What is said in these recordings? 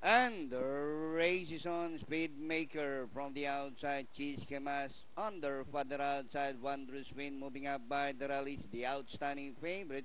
And the race is on. Speedmaker from the outside. Chiskemas on the further outside. Wondrous Wind moving up by the rallies. The outstanding favorite.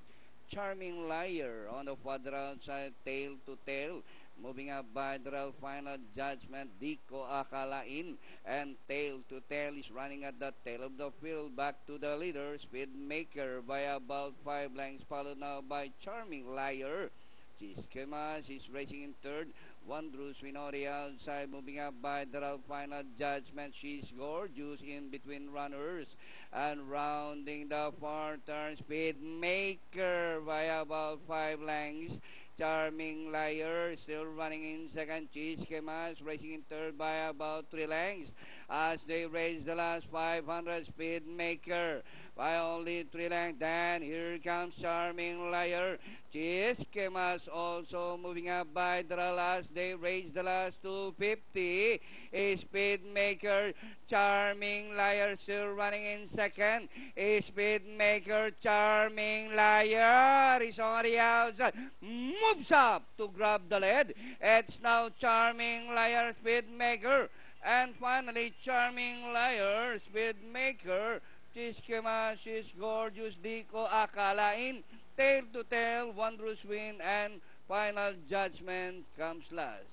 Charming Liar on the further outside. Tail to tail. Moving up by the rail. Final Judgment. Diko Akalain. And tail to tail is running at the tail of the field. Back to the leader. Speedmaker by about 5 lengths. Followed now by Charming Liar. Chiskemas is racing in third. Wondrous Winori outside, moving up by the final judgment. She's gorgeous in between runners. And rounding the far turn, Speedmaker by about 5 lengths. Charming Liar still running in second. Chiskemas racing in third by about 3 lengths. As they race the last 500, Speedmaker by only 3 lengths. Then here comes Charming Liar. Chiskemas also moving up by the last. They raised the last 250. A Speedmaker, Charming Liar still running in second. A Speedmaker, Charming Liar is on the outside. Moves up to grab the lead. It's now Charming Liar, Speedmaker. And finally, Charming Liar, Speedmaker. Chiskemas is gorgeous. Diko Akalain. Tail to tail, Wondrous Wind, and Final Judgment comes last.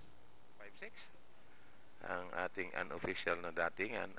5-6 ang ating unofficial na datingan.